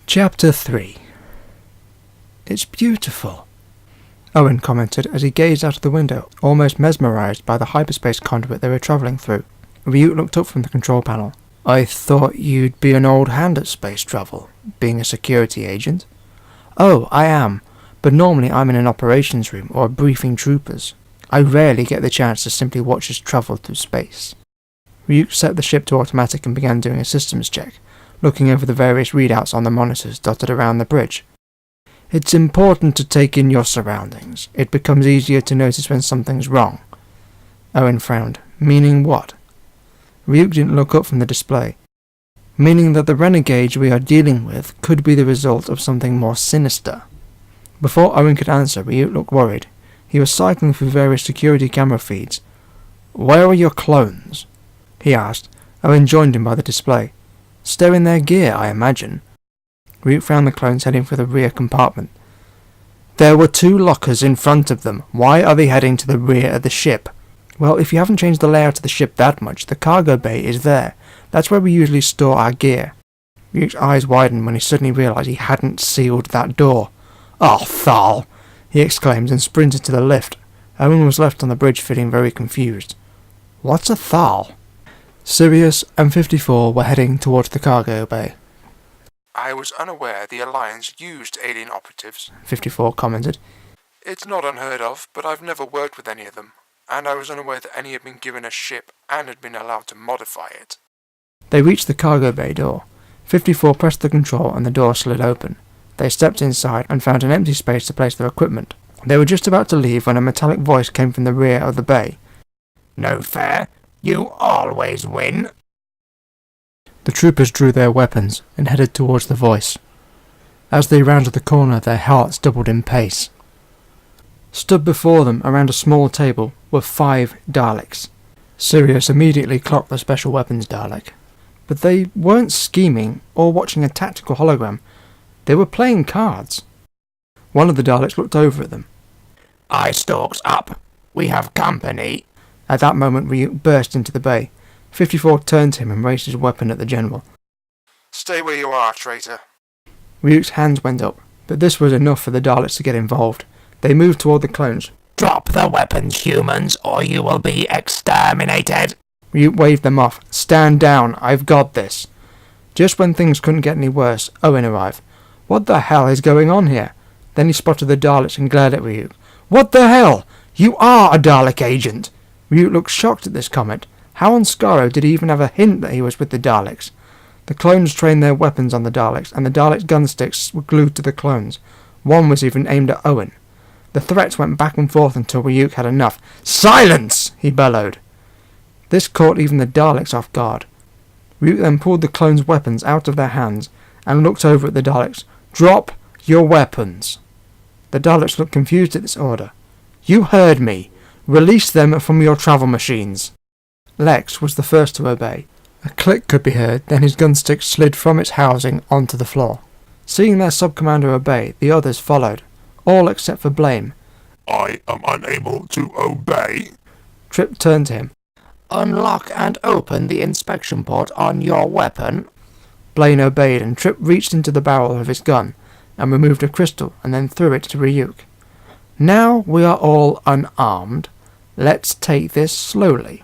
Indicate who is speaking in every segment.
Speaker 1: Chapter 3. It's beautiful, Owen commented as he gazed out of the window, almost mesmerized by the hyperspace conduit they were travelling through. Ryuk looked up from the control panel. I thought you'd be an old hand at space travel, being a security agent. Oh, I am, but normally I'm in an operations room or briefing troopers. I rarely get the chance to simply watch us travel through space. Ryuk set the ship to automatic and began doing a systems check, looking over the various readouts on the monitors dotted around the bridge. It's important to take in your surroundings. It becomes easier to notice when something's wrong. Owen frowned. Meaning what? Ryuk didn't look up from the display. Meaning that the renegade we are dealing with could be the result of something more sinister. Before Owen could answer, Ryuk looked worried. He was cycling through various security camera feeds. Where are your clones? He asked. Owen joined him by the display. Stowing their gear, I imagine. Ryuk found the clones heading for the rear compartment. There were 2 lockers in front of them. Why are they heading to the rear of the ship? Well, if you haven't changed the layout of the ship that much, the cargo bay is there. That's where we usually store our gear. Ryuk's eyes widened when he suddenly realized he hadn't sealed that door. Oh, Thal! He exclaimed and sprinted to the lift. Owen was left on the bridge feeling very confused. What's a Thal? Sirius and 54 were heading towards the cargo bay.
Speaker 2: I was unaware the Alliance used alien operatives,
Speaker 1: 54 commented.
Speaker 2: It's not unheard of, but I've never worked with any of them, and I was unaware that any had been given a ship and had been allowed to modify it.
Speaker 1: They reached the cargo bay door. 54 pressed the control and the door slid open. They stepped inside and found an empty space to place their equipment. They were just about to leave when a metallic voice came from the rear of the bay.
Speaker 3: No fair. You always win.
Speaker 1: The troopers drew their weapons and headed towards the voice. As they rounded the corner, their hearts doubled in pace. Stood before them around a small table were 5 Daleks. Sirius immediately clocked the special weapons Dalek. But they weren't scheming or watching a tactical hologram. They were playing cards. One of the Daleks looked over at them.
Speaker 3: I stalks up. We have company.
Speaker 1: At that moment, Ryuk burst into the bay. 54 turned to him and raised his weapon at the general.
Speaker 2: Stay where you are, traitor.
Speaker 1: Ryuk's hands went up, but this was enough for the Daleks to get involved. They moved toward the clones.
Speaker 3: Drop the weapons, humans, or you will be exterminated.
Speaker 1: Ryuk waved them off. Stand down, I've got this. Just when things couldn't get any worse, Owen arrived. What the hell is going on here? Then he spotted the Daleks and glared at Ryuk. What the hell? You are a Dalek agent! Ryuk looked shocked at this comment. How on Skaro did he even have a hint that he was with the Daleks? The clones trained their weapons on the Daleks, and the Daleks' gunsticks were glued to the clones. One was even aimed at Owen. The threats went back and forth until Ryuk had enough. Silence! He bellowed. This caught even the Daleks off guard. Ryuk then pulled the clones' weapons out of their hands and looked over at the Daleks. Drop your weapons. The Daleks looked confused at this order. You heard me. Release them from your travel machines. Lex was the first to obey. A click could be heard, then his gunstick slid from its housing onto the floor. Seeing their sub-commander obey, the others followed, all except for Blame.
Speaker 2: I am unable to obey.
Speaker 1: Trip turned to him.
Speaker 3: Unlock and open the inspection port on your weapon.
Speaker 1: Blaine obeyed, and Trip reached into the barrel of his gun and removed a crystal and then threw it to Ryuk. Now we are all unarmed. Let's take this slowly.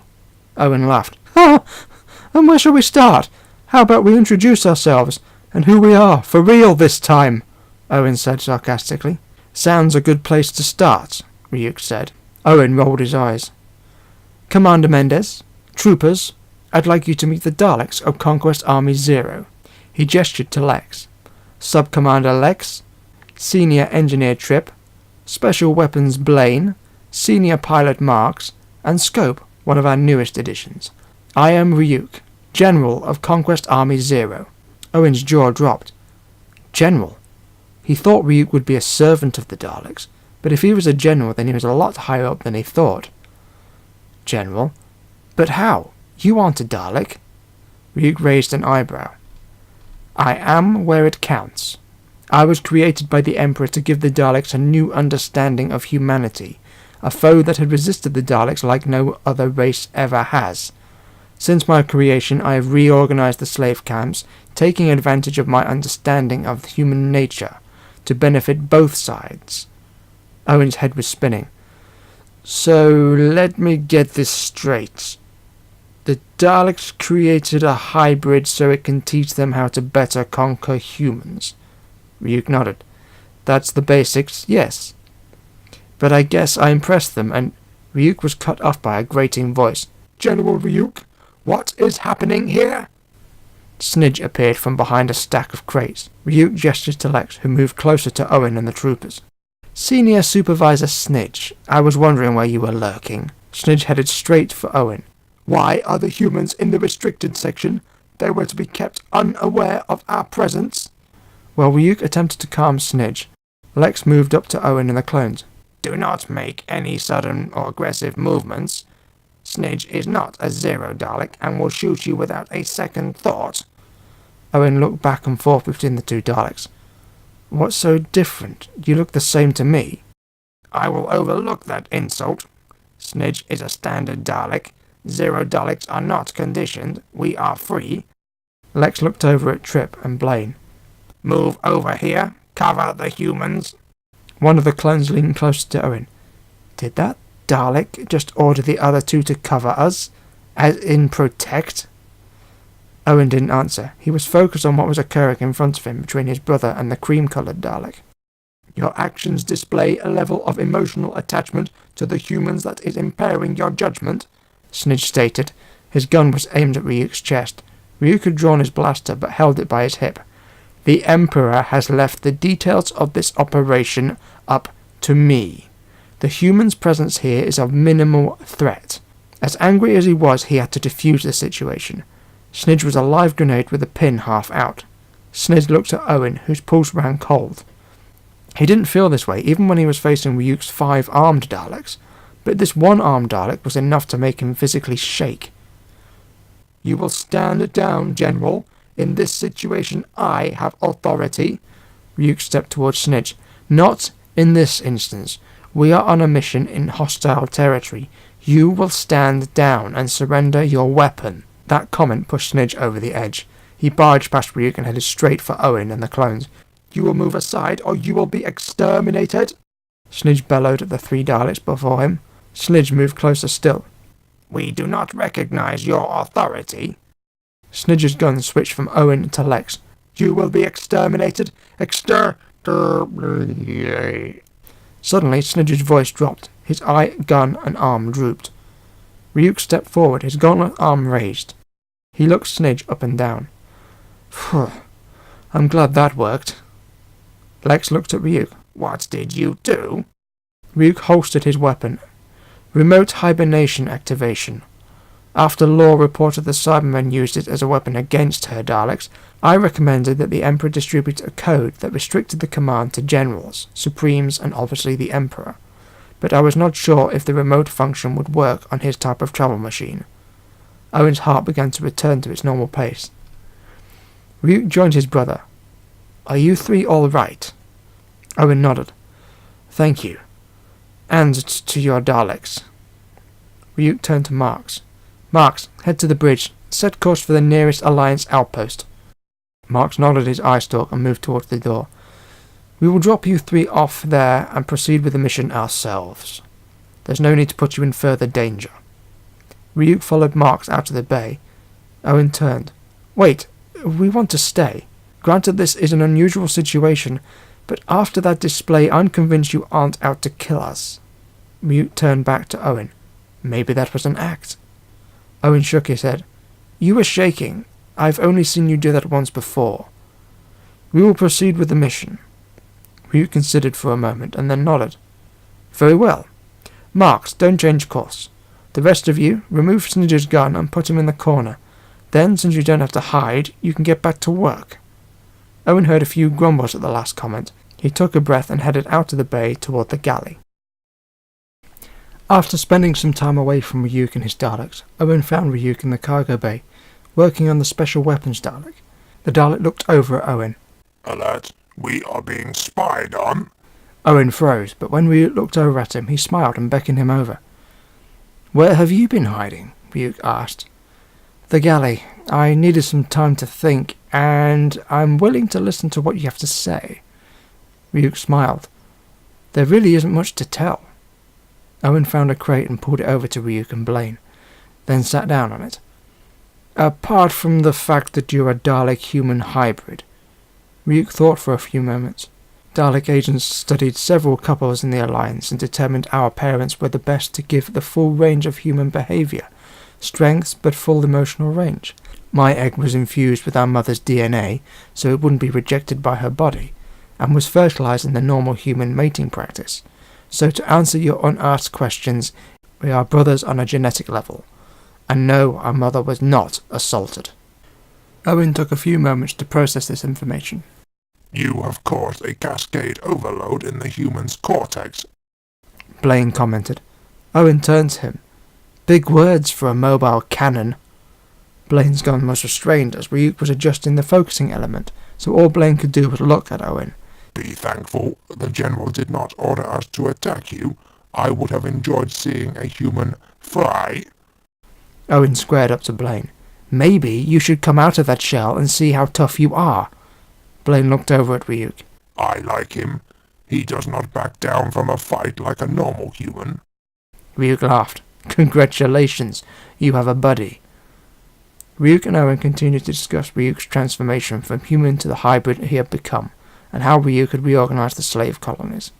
Speaker 1: Owen laughed. And where shall we start? How about we introduce ourselves and who we are, for real this time? Owen said sarcastically. Sounds a good place to start, Ryuk said. Owen rolled his eyes. Commander Mendez, troopers, I'd like you to meet the Daleks of Conquest Army 0. He gestured to Lex. Sub-Commander Lex, Senior Engineer Trip, Special Weapons Blaine, Senior Pilot Marks, and Scope, one of our newest additions. I am Ryuk, General of Conquest Army 0. Owen's jaw dropped. General? He thought Ryuk would be a servant of the Daleks, but if he was a general then he was a lot higher up than he thought. General? But how? You aren't a Dalek. Ryuk raised an eyebrow. I am where it counts. I was created by the Emperor to give the Daleks a new understanding of humanity, a foe that had resisted the Daleks like no other race ever has. Since my creation, I have reorganized the slave camps, taking advantage of my understanding of human nature to benefit both sides. Owen's head was spinning. So, let me get this straight. The Daleks created a hybrid so it can teach them how to better conquer humans. Ryuk nodded. That's the basics, yes. But I guess I impressed them, and Ryuk was cut off by a grating voice.
Speaker 2: General Ryuk, what is happening here?
Speaker 1: Snidge appeared from behind a stack of crates. Ryuk gestured to Lex, who moved closer to Owen and the troopers. Senior Supervisor Snidge, I was wondering where you were lurking. Snidge headed straight for Owen.
Speaker 2: Why are the humans in the restricted section? They were to be kept unaware of our presence.
Speaker 1: While Ryuk attempted to calm Snidge, Lex moved up to Owen and the clones.
Speaker 3: Do not make any sudden or aggressive movements. Snidge is not a Zero Dalek and will shoot you without a second thought.
Speaker 1: Owen looked back and forth between the two Daleks. What's so different? You look the same to me.
Speaker 3: I will overlook that insult. Snidge is a standard Dalek. Zero Daleks are not conditioned. We are free.
Speaker 1: Lex looked over at Trip and Blaine.
Speaker 3: Move over here. Cover the humans.
Speaker 1: One of the clones leaned closer to Owen. Did that Dalek just order the other two to cover us? As in protect? Owen didn't answer. He was focused on what was occurring in front of him between his brother and the cream-coloured Dalek.
Speaker 2: Your actions display a level of emotional attachment to the humans that is impairing your judgment,
Speaker 1: Snidge stated. His gun was aimed at Ryuk's chest. Ryuk had drawn his blaster but held it by his hip. The Emperor has left the details of this operation up to me. The human's presence here is of minimal threat. As angry as he was, he had to defuse the situation. Snidge was a live grenade with a pin half out. Snidge looked at Owen, whose pulse ran cold. He didn't feel this way, even when he was facing Ryuk's 5 armed Daleks, but this one armed Dalek was enough to make him physically shake.
Speaker 2: You will stand down, General. In this situation, I have authority.
Speaker 1: Ryuk stepped towards Snidge. Not in this instance. We are on a mission in hostile territory. You will stand down and surrender your weapon. That comment pushed Snidge over the edge. He barged past Ryuk and headed straight for Owen and the clones.
Speaker 2: You will move aside or you will be exterminated.
Speaker 1: Snidge bellowed at the 3 Daleks before him. Snidge moved closer still.
Speaker 3: We do not recognize your authority.
Speaker 1: Snidge's gun switched from Owen to Lex.
Speaker 2: You will be exterminated.
Speaker 1: Suddenly, Snidge's voice dropped. His eye, gun, and arm drooped. Ryuk stepped forward, his gauntlet arm raised. He looked Snidge up and down. Phew. I'm glad that worked. Lex looked at Ryuk.
Speaker 3: What did you do?
Speaker 1: Ryuk holstered his weapon. Remote hibernation activation. After Law reported the Cybermen used it as a weapon against her Daleks, I recommended that the Emperor distribute a code that restricted the command to generals, supremes, and obviously the Emperor. But I was not sure if the remote function would work on his type of travel machine. Owen's heart began to return to its normal pace. Ryuk joined his brother. Are you 3 all right? Owen nodded. Thank you. And to your Daleks. Ryuk turned to Marks. Marks, head to the bridge. Set course for the nearest Alliance outpost. Marks nodded his eye stalk and moved towards the door. We will drop you 3 off there and proceed with the mission ourselves. There's no need to put you in further danger. Ryuk followed Marks out of the bay. Owen turned. Wait, we want to stay. Granted this is an unusual situation, but after that display I'm convinced you aren't out to kill us. Ryuk turned back to Owen. Maybe that was an act. Owen shook his head. You were shaking. I've only seen you do that once before. We will proceed with the mission. Ryuk considered for a moment and then nodded. Very well. Marks, don't change course. The rest of you, remove Snidge's gun and put him in the corner. Then, since you don't have to hide, you can get back to work. Owen heard a few grumbles at the last comment. He took a breath and headed out of the bay toward the galley. After spending some time away from Ryuk and his Daleks, Owen found Ryuk in the cargo bay, working on the special weapons Dalek. The Dalek looked over at Owen.
Speaker 2: Alert, we are being spied on.
Speaker 1: Owen froze, but when Ryuk looked over at him, he smiled and beckoned him over. Where have you been hiding? Ryuk asked. The galley. I needed some time to think, and I'm willing to listen to what you have to say. Ryuk smiled. There really isn't much to tell. Owen found a crate and pulled it over to Ryuk and Blaine, then sat down on it. Apart from the fact that you're a Dalek-human hybrid. Ryuk thought for a few moments. Dalek agents studied several couples in the Alliance and determined our parents were the best to give the full range of human behavior, strengths but full emotional range. My egg was infused with our mother's DNA, so it wouldn't be rejected by her body, and was fertilized in the normal human mating practice. So to answer your unasked questions, we are brothers on a genetic level. And no, our mother was not assaulted. Owen took a few moments to process this information.
Speaker 4: You have caused a cascade overload in the human's cortex,
Speaker 1: Blaine commented. Owen turned to him. Big words for a mobile cannon. Blaine's gun was restrained as Ryuk was adjusting the focusing element, so all Blaine could do was look at Owen.
Speaker 4: Be thankful the General did not order us to attack you. I would have enjoyed seeing a human fry.
Speaker 1: Owen squared up to Blaine. Maybe you should come out of that shell and see how tough you are. Blaine looked over at Ryuk.
Speaker 4: I like him. He does not back down from a fight like a normal human.
Speaker 1: Ryuk laughed. Congratulations, you have a buddy. Ryuk and Owen continued to discuss Ryuk's transformation from human to the hybrid he had become, and how Ryuk had reorganized the slave colonies.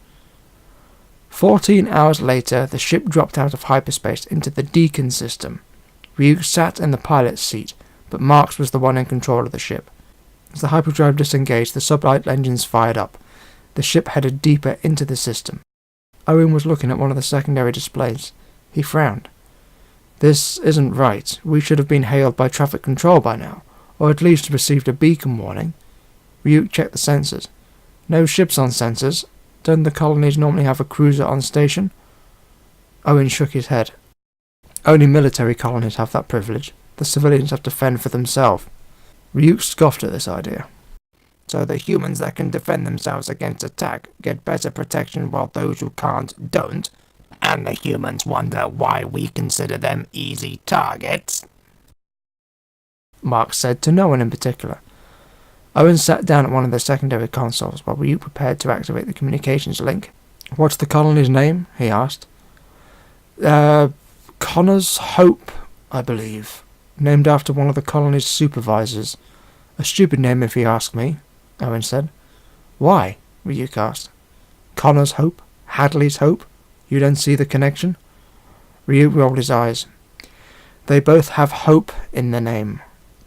Speaker 1: 14 hours later, the ship dropped out of hyperspace into the Deacon system. Ryuk sat in the pilot's seat, but Marks was the one in control of the ship. As the hyperdrive disengaged, the sublight engines fired up. The ship headed deeper into the system. Owen was looking at one of the secondary displays. He frowned. This isn't right. We should have been hailed by traffic control by now, or at least received a beacon warning. Ryuk checked the sensors. No ships on sensors. Don't the colonies normally have a cruiser on station? Owen shook his head. Only military colonies have that privilege. The civilians have to fend for themselves. Ryuk scoffed at this idea.
Speaker 3: So the humans that can defend themselves against attack get better protection while those who can't don't, and the humans wonder why we consider them easy targets.
Speaker 1: Mark said to no one in particular. Owen sat down at one of the secondary consoles while Ryuk prepared to activate the communications link. What's the colony's name? He asked. Connor's Hope, I believe. Named after one of the colony's supervisors. A stupid name if you ask me, Owen said. Why? Ryuk asked. Connor's Hope? Hadley's Hope? You don't see the connection? Ryuk rolled his eyes. They both have hope in the name.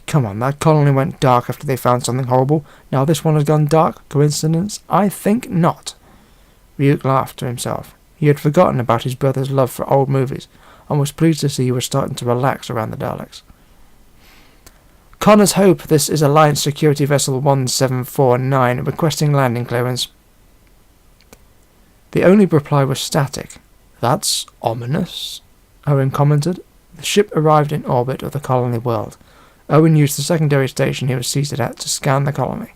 Speaker 1: Come on, that colony went dark after they found something horrible. Now this one has gone dark. Coincidence? I think not. Ryuk laughed to himself. He had forgotten about his brother's love for old movies, and was pleased to see he was starting to relax around the Daleks. Connor's Hope, this is Alliance Security Vessel 1749, requesting landing clearance. The only reply was static. That's ominous, Owen commented. The ship arrived in orbit of the colony world. Owen used the secondary station he was seated at to scan the colony.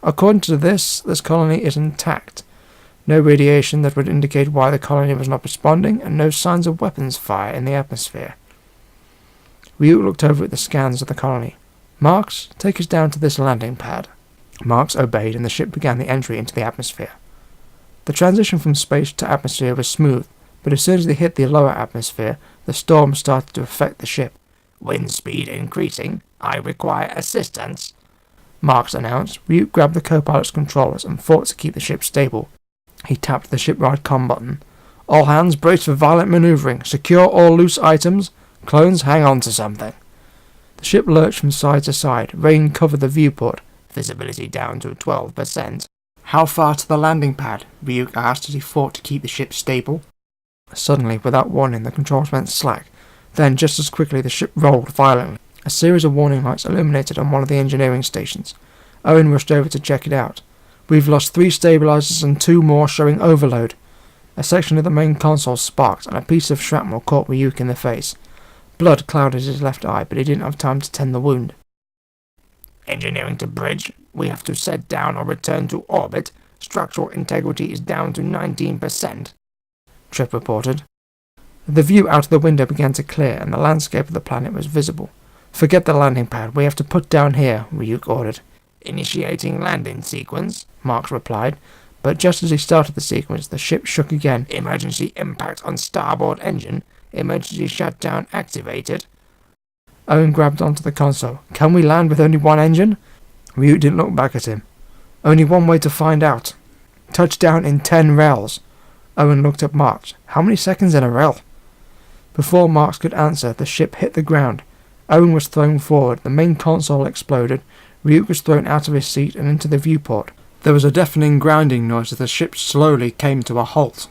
Speaker 1: According to this colony is intact. No radiation that would indicate why the colony was not responding, and no signs of weapons fire in the atmosphere. Ryuk looked over at the scans of the colony. Marks, take us down to this landing pad. Marks obeyed, and the ship began the entry into the atmosphere. The transition from space to atmosphere was smooth, but as soon as they hit the lower atmosphere, the storm started to affect the ship.
Speaker 3: Wind speed increasing. I require assistance,
Speaker 1: Marks announced. Ryuk grabbed the co-pilot's controllers and fought to keep the ship stable. He tapped the shipwide comm button. All hands brace for violent maneuvering. Secure all loose items. Clones, hang on to something. The ship lurched from side to side. Rain covered the viewport.
Speaker 3: Visibility down to 12%.
Speaker 1: How far to the landing pad? Ryuk asked as he fought to keep the ship stable. Suddenly, without warning, the controls went slack. Then, just as quickly, the ship rolled violently. A series of warning lights illuminated on one of the engineering stations. Owen rushed over to check it out. We've lost 3 stabilizers and 2 more showing overload. A section of the main console sparked, and a piece of shrapnel caught Ryuk in the face. Blood clouded his left eye, but he didn't have time to tend the wound.
Speaker 3: Engineering to bridge. We have to set down or return to orbit. Structural integrity is down to 19%.
Speaker 1: Trip reported. The view out of the window began to clear, and the landscape of the planet was visible. Forget the landing pad, we have to put down here, Ryuk ordered.
Speaker 3: Initiating landing sequence,
Speaker 1: Marks replied, but just as he started the sequence, the ship shook again.
Speaker 3: emergency impact on starboard engine, emergency shutdown activated.
Speaker 1: Owen grabbed onto the console. Can we land with only one engine? Ryuk didn't look back at him. Only one way to find out. Touchdown in 10 rels. Owen looked at Marks. How many seconds in a rel? Before Marks could answer, the ship hit the ground. Owen was thrown forward. The main console exploded. Ryuk was thrown out of his seat and into the viewport. There was a deafening grinding noise as the ship slowly came to a halt.